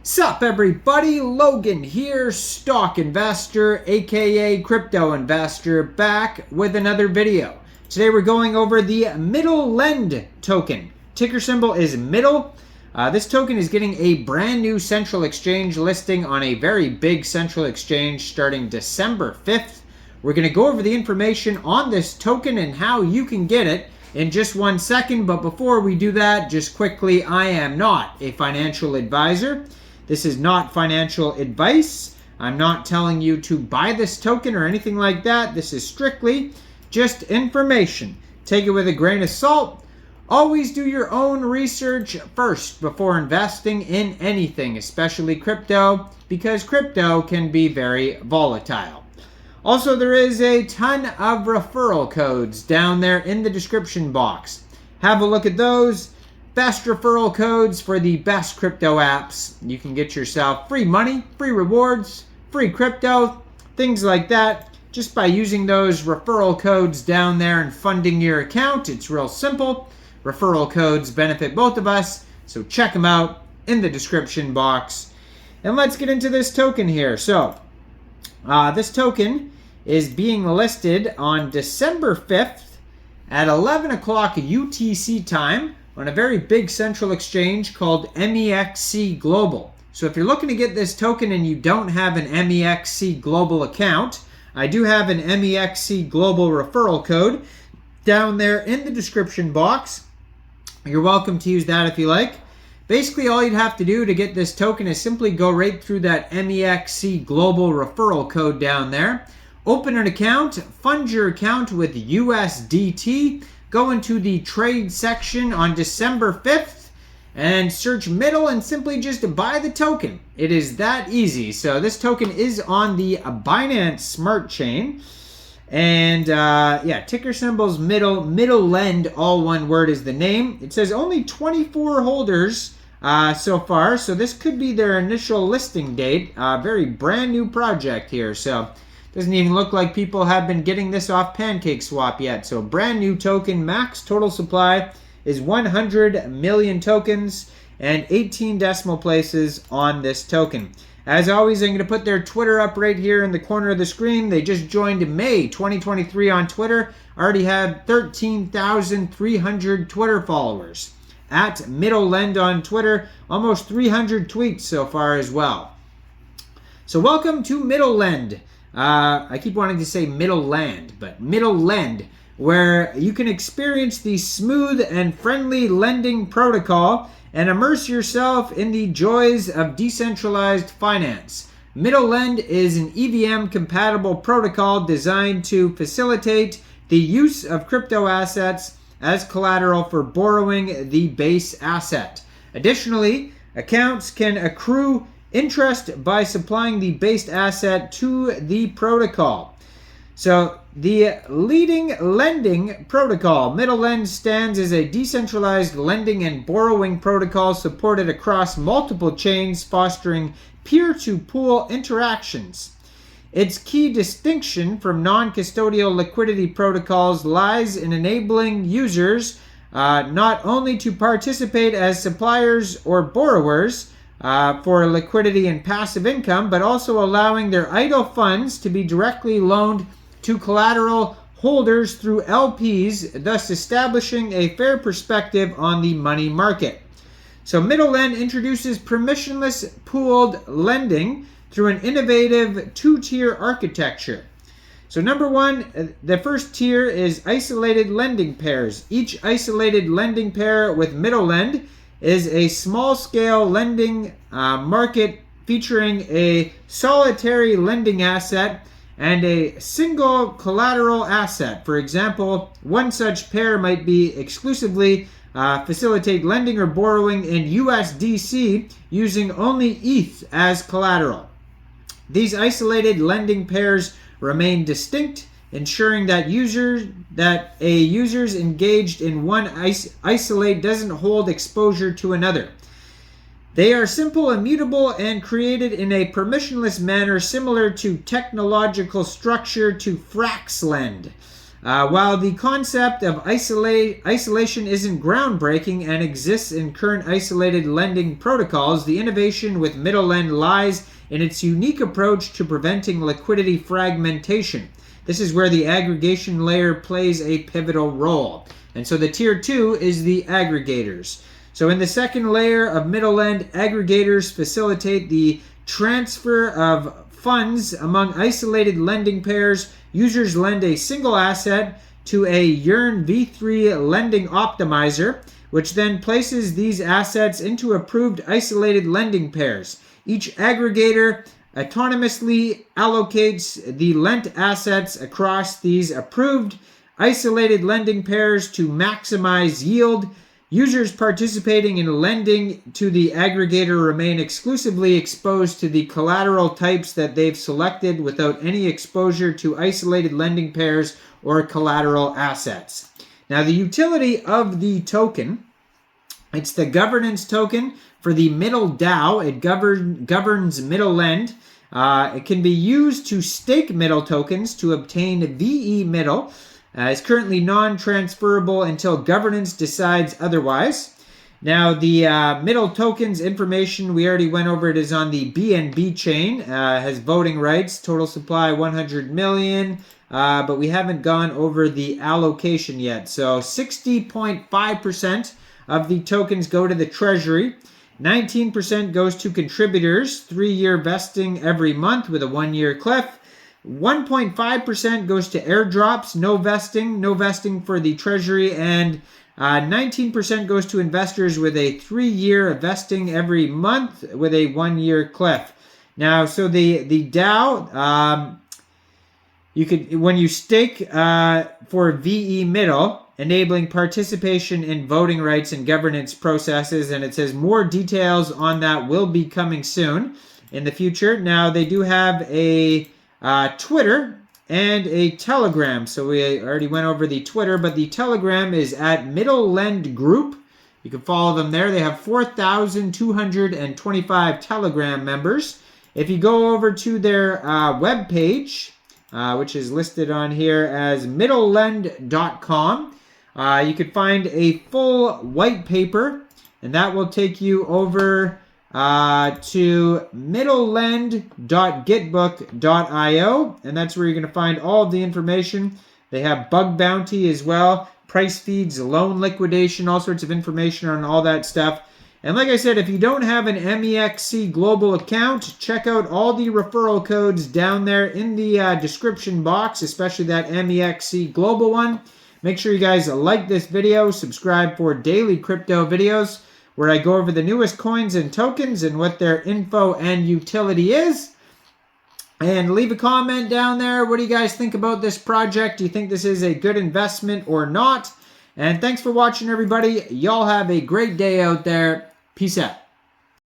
Sup everybody, Logan here, stock investor, aka crypto investor, back with another video. Today we're going over the Middlelend token. Ticker symbol is Middle. This token is getting a brand new central exchange listing on a very big central exchange starting December 5th. We're going to go over the information on this token and how you can get it in just 1 second. But before we do that, just quickly, I am not a financial advisor. This is not financial advice. I'm not telling you to buy this token or anything like that. This is strictly just information. Take it with a grain of salt. Always do your own research first before investing in anything, especially crypto, because crypto can be very volatile. Also, there is a ton of referral codes down there in the description box. Have a look at those. Best referral codes for the best crypto apps. You can get yourself free money, free rewards, free crypto, things like that, just by using those referral codes down there and funding your account. It's real simple. Referral codes benefit both of us, so check them out in the description box. And let's get into this token here. So, this token is being listed on December 5th at 11 o'clock UTC time on a very big central exchange called Mexc Global. So if you're looking to get this token and you don't have an Mexc Global account, I do have an Mexc Global referral code down there in the description box. You're welcome to use that if you like. Basically, all you'd have to do to get this token is simply go right through that Mexc Global referral code down there. Open an account, fund your account with USDT, go into the trade section on December 5th and search Middle and simply just buy the token. It is that easy. So this token is on the Binance Smart Chain. And yeah, ticker symbol's Middlelend, all one word is the name. It says only 24 holders so far. So this could be their initial listing date. Very brand new project here. So doesn't even look like people have been getting this off PancakeSwap yet. So brand new token. Max total supply is 100 million tokens and 18 decimal places on this token. As always, I'm going to put their Twitter up right here in the corner of the screen. They just joined May 2023 on Twitter. Already had 13,300 Twitter followers. At Middlelend on Twitter. Almost 300 tweets so far as well. So welcome to Middlelend. I keep wanting to say Middleland, but Middlelend, where you can experience the smooth and friendly lending protocol and immerse yourself in the joys of decentralized finance. Middlelend is an EVM-compatible protocol designed to facilitate the use of crypto assets as collateral for borrowing the base asset. Additionally, accounts can accrue interest by supplying the based asset to the protocol. So the leading lending protocol, Middlelend stands as a decentralized lending and borrowing protocol supported across multiple chains, fostering peer-to-pool interactions. Its key distinction from non-custodial liquidity protocols lies in enabling users not only to participate as suppliers or borrowers for liquidity and passive income, but also allowing their idle funds to be directly loaned to collateral holders through LPs, thus establishing a fair perspective on the money market. So Middlelend introduces permissionless pooled lending through an innovative two-tier architecture. So number one, the first tier is isolated lending pairs. Each isolated lending pair with Middlelend is a small-scale lending market featuring a solitary lending asset and a single collateral asset. For example, one such pair might be exclusively facilitate lending or borrowing in USDC using only ETH as collateral. These isolated lending pairs remain distinct, ensuring that a users engaged in one isolate doesn't hold exposure to another. They are simple, immutable, and created in a permissionless manner similar to technological structure to Fraxlend. While the concept of isolation isn't groundbreaking and exists in current isolated lending protocols, the innovation with Middlelend lies in its unique approach to preventing liquidity fragmentation. This is where the aggregation layer plays a pivotal role. And so the tier 2 is the aggregators. So in the second layer of Middlelend, aggregators facilitate the transfer of funds among isolated lending pairs. Users lend a single asset to a Yearn v3 lending optimizer, which then places these assets into approved isolated lending pairs. Each aggregator autonomously allocates the lent assets across these approved isolated lending pairs to maximize yield. Users participating in lending to the aggregator remain exclusively exposed to the collateral types that they've selected without any exposure to isolated lending pairs or collateral assets. Now, the utility of the token, it's the governance token for the Middle DAO. It governs Middlelend. It can be used to stake Middle tokens to obtain VE Middle. It's currently non-transferable until governance decides otherwise. Now, the Middle tokens information, we already went over it, is on the BNB chain. Has voting rights, total supply 100 million, but we haven't gone over the allocation yet. So 60.5% of the tokens go to the treasury. 19% goes to contributors, 3-year vesting every month with a 1-year cliff. 1.5% goes to airdrops, no vesting for the treasury, and 19% goes to investors with a 3-year vesting every month with a 1-year cliff. Now, so the DAO, you could, when you stake for VE Middle, enabling participation in voting rights and governance processes, and it says more details on that will be coming soon in the future. Now, they do have a Twitter and a Telegram. So we already went over the Twitter, but the Telegram is at Middlelend Group. You can follow them there. They have 4,225 Telegram members. If you go over to their webpage, which is listed on here as middlelend.com, you could find a full white paper, and that will take you over to middlelend.gitbook.io, and that's where you're going to find all of the information. They have bug bounty as well, price feeds, loan liquidation, all sorts of information on all that stuff. And like I said, if you don't have an Mexc global account, check out all the referral codes down there in the description box, especially that Mexc global one. Make sure you guys like this video, subscribe for daily crypto videos, where I go over the newest coins and tokens and what their info and utility is. And leave a comment down there. What do you guys think about this project? Do you think this is a good investment or not? And thanks for watching, everybody. Y'all have a great day out there. Peace out.